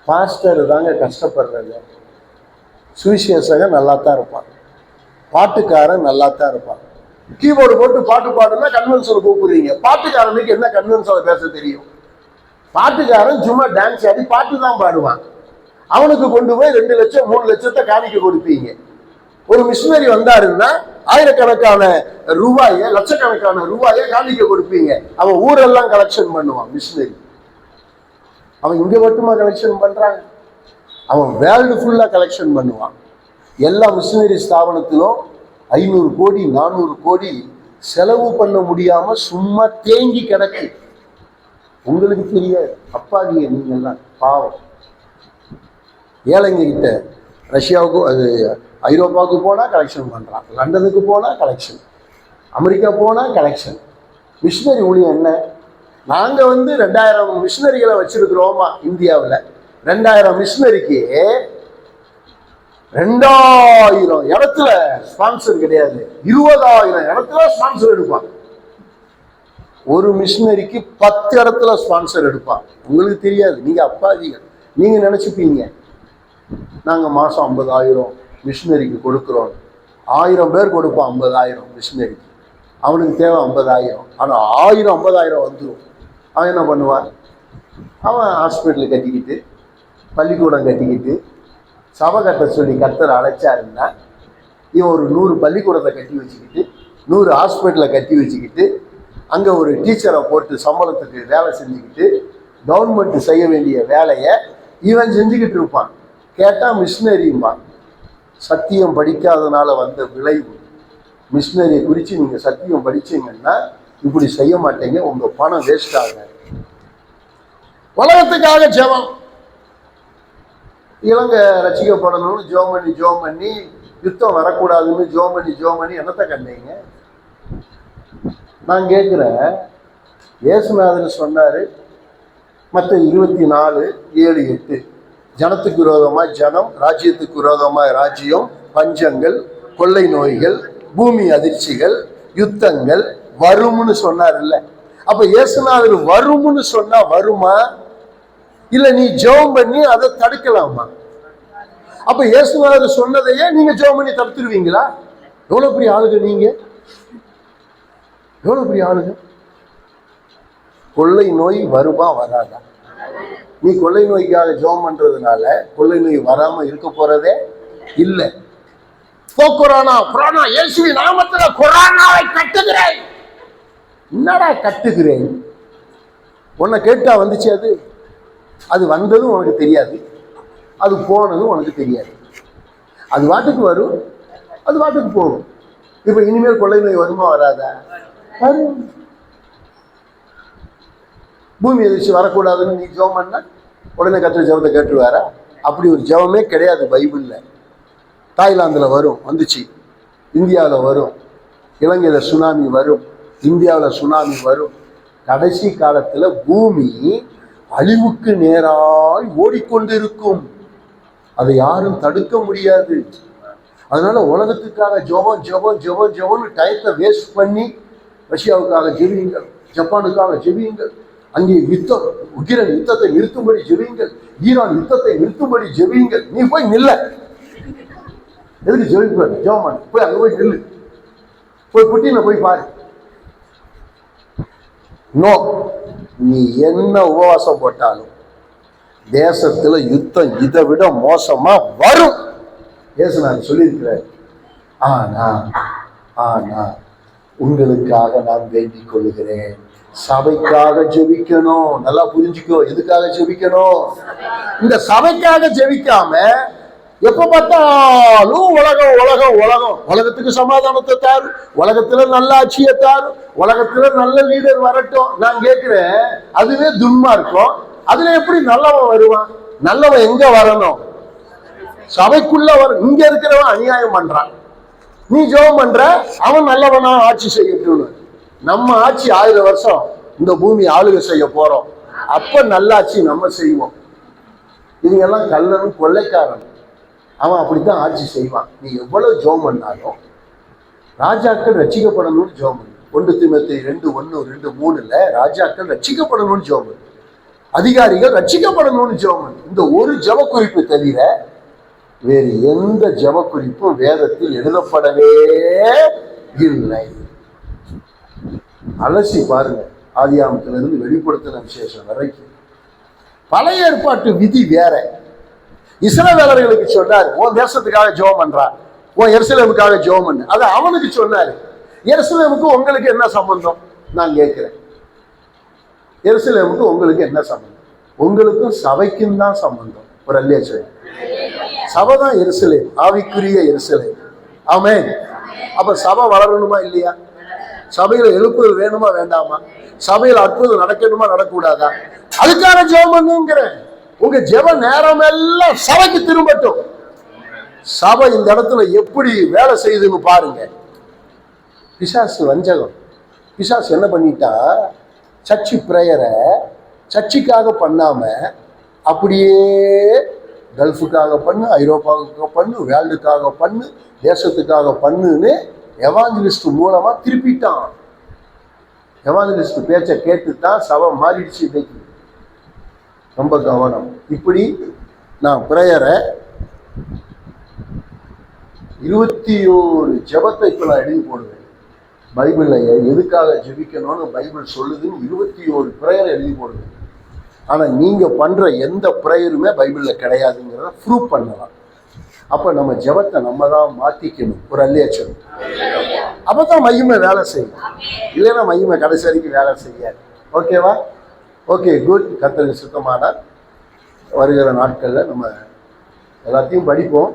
Pastor தாங்க கஷ்டப்படுறது. சுவிசேஷகன் நல்லா தான் இருப்பான், பாட்டுக்காரன் நல்லா தான் இருப்பான். கீபோர்டு போட்டு பாட்டு பாடுனா கன்வென்ஷன் கூப்பிடுறீங்க. பாட்டுக்காரனுக்கு என்ன கன்வென்ஷன் பேச தெரியும்? பாட்டுக்காரன் சும்மா டான்ஸ் ஆடி பாட்டு தான் பாடுவான். அவனுக்கு கொண்டு போய் 2 லட்சம் 3 லட்சத்தை காணிக்க கொடுப்பீங்க. ஒரு மிஷினரி வந்தாருன்னா ஆயிரக்கணக்கான ரூபாயை, லட்சக்கணக்கான ரூபாயை காணிக்க கொடுப்பீங்க. அவன் ஊரெல்லாம் கலெக்ஷன் பண்ணுவான். மிஷினரி அவன் இங்க மட்டுமா கலெக்ஷன் பண்றாங்க? அவன் வேர்ல்டு ஃபுல்லா கலெக்ஷன் பண்ணுவான். எல்லா மிஷினரி ஸ்தாபனத்திலும் 500 கோடி 400 கோடி செலவு பண்ண முடியாம சும்மா தேங்கி கிடக்கு. உங்களுக்கு தெரியாது. அப்பாவிய நீங்க எல்லாம் பாவம். ஏழைங்க கிட்ட ரஷ்யாவுக்கு, அது ஐரோப்பாவுக்கு போனா கலெக்ஷன் பண்றான், லண்டனுக்கு போனா கலெக்ஷன், அமெரிக்கா போனா கலெக்ஷன். மிஷினரி ஊழியம் என்ன? நாங்க 2000 மிஷினரிகளை வச்சிருக்கிறோமா இந்தியாவில். 2000 மிஷினரிக்கு 2000 இடத்துல ஸ்பான்சர் கிடையாது, 20,000 இடத்துல ஸ்பான்சர் எடுப்பான். ஒரு மிஷினரிக்கு 10 இடத்துல ஸ்பான்சர் எடுப்பான். உங்களுக்கு தெரியாது. நீங்க அப்பாவிகள். நீங்க நினைச்சுப்பீங்க நாங்க மாசம் 50,000 மிஷினரிக்கு கொடுக்குறோம். 1000 பேர் கொடுப்பான் 50,000 மிஷினரிக்கு. அவனுக்கு தேவை 50,000. ஆனா 50,000 வந்துடும். அவன் என்ன பண்ணுவான்? அவன் ஹாஸ்பிட்டல் கட்டிக்கிட்டு, பள்ளிக்கூடம் கட்டிக்கிட்டு, சபை கட்ட சொல்லி கர்த்தர் அழைச்சாருன்னா இவன் ஒரு 100 பள்ளிக்கூடத்தை கட்டி வச்சுக்கிட்டு, 100 ஹாஸ்பிட்டலை கட்டி வச்சுக்கிட்டு, அங்கே ஒரு டீச்சரை போட்டு சம்பளத்துக்கு வேலை செஞ்சுக்கிட்டு, கவர்மெண்ட் செய்ய வேண்டிய வேலையை இவன் செஞ்சுக்கிட்டு இருப்பான். கேட்டால் மிஷினரிம்பான். சத்தியம் படிக்காதனால வந்த விளைவு. மிஷினரியை குறித்து நீங்கள் சத்தியம் படிச்சீங்கன்னா இப்படி செய்ய மாட்டீங்க. உங்கள் பணம் வேஸ்ட் ஆக. உலகத்துக்காக ஜெபம். இலங்கை ரசிக்கப்படணும்னு ஜோம் பண்ணி யுத்தம் வரக்கூடாதுன்னு ஜோம் பண்ணி என்னத்தை கண்டீங்க? நான் கேட்குறேன். இயேசுநாதர் சொன்னார் மற்ற 24:7-8, ஜனத்துக்கு விரோதமாய் ஜனம், ராஜ்யத்துக்கு விரோதமாய் ராஜ்யம், பஞ்சங்கள், கொள்ளை நோய்கள், பூமி அதிர்ச்சிகள், யுத்தங்கள் வரும்னு சொன்னார் இல்ல? அப்ப இயேசுநாதர் வரும்னு சொன்னா வருமா? இல்ல நீ ஜெபம் பண்ணி அதை தடுக்கலாமா? அப்ப இயேசுநாதர் சொன்னதையே நீங்க ஜெபம் பண்ணி தடுத்துருவீங்களா? எவ்வளவு பெரிய ஆளுங்க நீங்க, எவ்வளவு பெரிய ஆளுங்க. கொள்ளை நோய் வருமா வராதா? நீ கொள்ளை நோய்க்காக ஜெபம் பண்றதுனால கொள்ளை நோய் வராம இருக்க போறதே இல்லை. கொரோனா இயேசுவின் நாமத்துல கொரோனாவை கட்டுகிறேன். என்னடா கட்டுகிறேன்? உன்னை கேட்டா வந்துச்சு? அது வந்ததும் உனக்கு தெரியாது, அது போனதும் உனக்கு தெரியாது. அது வாட்டுக்கு வரும், அது வாட்டுக்கு போகும். இப்ப இனிமேல் கொள்ளை நோய் வருமா வராதா? வரும். பூமி எதிர்ச்சி வரக்கூடாதுன்னு நீ ஜெபம் பண்ண உடனே கர்த்தர் ஜெபத்தை கேட்டுருவாரா? அப்படி ஒரு ஜெபமே கிடையாது பைபிள்ல. தாய்லாந்துல வரும், வந்துச்சு. இந்தியாவில் வரும், இலங்கையில் சுனாமி வரும், இந்தியாவில் சுனாமி வரும். கடைசி காலத்துல பூமி அழிவுக்கு நேராய் ஓடிக்கொண்டிருக்கும். அதை யாரும் தடுக்க முடியாது. அதனால உலகத்துக்காக ஜெபம் ஜெபம் ஜெபம் ஜெபம்னு டயத்தை வேஸ்ட் பண்ணி, ரஷ்யாவுக்காக ஜெபியுங்கள், ஜப்பானுக்காக ஜெபியுங்கள், அங்கே யுத்தம், உக்ரைன் யுத்தத்தை நிறுத்தும்படி ஜெபியுங்கள், ஈரான் யுத்தத்தை நிறுத்தும்படி ஜெபியுங்கள். நீ போய் நில்ல. எதுக்கு ஜெபிக்க? ஜெபம் போய் அங்க போய் நில்லு. போய் புட்டின போய் பாரு. நோ, நீ என்ன உபவாசம் போட்டாலும் தேசத்துல யுத்தம் இதை விட மோசமா வரும். நான் சொல்லியிருக்கிறேன். ஆனா உங்களுக்காக நான் வேண்டிக் கொள்ளுகிறேன். சபைக்காக ஜெபிக்கணும். நல்லா புரிஞ்சுக்கோ. எதுக்காக ஜெபிக்கணும்? இந்த சபைக்காக ஜெபிக்காம எப்ப பார்த்தாலும் உலகம் உலகம் உலகம். உலகத்துக்கு சமாதானத்தை தாரு, உலகத்துல நல்ல ஆட்சியை தாரு, உலகத்துல நல்ல லீடர் வரட்டும். நான் கேட்கிறேன், அதுவே துன்மார்க்கம். அதுல எப்படி நல்லவன் வருவான்? நல்லவன் எங்க வரணும்? சபைக்குள்ள வரும். இங்க இருக்கிறவன் அநியாயம் பண்றான், நீ ஜெபம் பண்ற, அவன் நல்லவனா ஆட்சி செய்யட்டும்னு. நம்ம ஆட்சி 1000 வருஷம் இந்த பூமி ஆளுகை செய்ய போறோம். அப்ப நல்லாட்சி நம்ம செய்வோம். இவங்க எல்லாம் கள்ளனும் கொள்ளைக்காரன். அவன் அப்படித்தான் ஆட்சி செய்வான். நீ எவ்வளவு ஜெபம் பண்ணாலும் ராஜாக்கள் ரட்சிக்கப்படணும்னு ஜெபம் பண்ணு. 1 தீமோத்தேயு 2:1-2-3 ராஜாக்கள் ரட்சிக்கப்படணும்னு ஜெபம் பண்ணு. அதிகாரிகள் ரட்சிக்கப்படணும்னு ஜெபம். இந்த ஒரு ஜெப குறிப்பு தவிர வேறு எந்த ஜெப குறிப்பும் வேதத்தில் எழுதப்படவே இல்லை. அலசி பாருங்க, ஆதியாகமத்திலிருந்து வெளிப்படுத்தின விசேஷம் வரைக்கும். பழைய ஏற்பாட்டு விதி வேற. இஸ்ரவேலர்களுக்கு சொன்னார், உன் தேசத்துக்காக ஜெபம் பண்றா, உன் எருசலேமுக்காக ஜெபம் பண்ணு. அது அவனுக்கு சொன்னாரு. எருசலேமுக்கு உங்களுக்கு என்ன சம்பந்தம் நான் கேட்கிறேன். எருசலேமுக்கு உங்களுக்கு என்ன சம்பந்தம்? உங்களுக்கும் சபைக்கும் தான் சம்பந்தம். ஒரு அல்லையா சொல்லு. சபை தான் எருசலேம், ஆவிக்குரிய எருசலேம். ஆமென். அப்ப சபை வளரணுமா இல்லையா? சபையில எழுப்புதல் வேணுமா வேண்டாமா? சபையில் அற்புதம் நடக்கணுமா நடக்கூடாதா? அதுக்கான ஜெபம் பண்ணுங்கிறேன். உங்க ஜெப நேரம் எல்லாம் சபைக்கு திரும்பட்டும். சபை இந்த இடத்துல எப்படி வேலை செய்யுதுன்னு பாருங்க. பிசாசு வஞ்சகம். பிசாசு என்ன பண்ணிட்டா, சர்ச்சு பிரேயரை சர்ச்சுக்காக பண்ணாம அப்படியே கல்ஃபுக்காக பண்ணு, ஐரோப்பாவுக்காக பண்ணு, வேர்ல்டுக்காக பண்ணு, தேசத்துக்காக பண்ணுன்னு எவாஞ்சலிஸ்ட் மூலமா திருப்பிட்டான். எவாஞ்சலிஸ்ட் பேச்சை கேட்டுத்தான் சபை மாறிடுச்சு. இன்னைக்கு ரொம்ப கவனம். இப்படி நான் பிரேயரை 21 ஜெபத்தை இப்ப நான் எழுதி போடுவேன். பைபிள்ல எதுக்காக ஜெபிக்கணும்னு பைபிள் சொல்லுதுன்னு 21 பிரேயரை எழுதி போடுவேன். ஆனா நீங்க பண்ற எந்த பிரேயருமே பைபிள்ல கிடையாதுங்கிறத ப்ரூவ் பண்ணலாம். அப்ப நம்ம ஜெபத்தை நம்ம தான் மாத்திக்கணும். ஒரு அல்லேச்சம். அப்பதான் மையமே வேலை செய்யும். இல்லைன்னா மையமே கடைசி வரைக்கும் வேலை செய்யாது. ஓகேவா? Okay, good. கர்த்தருக்கு சுத்தமான வருகிற நாட்கள்ல நம்ம எல்லாத்தையும் படிப்போம்.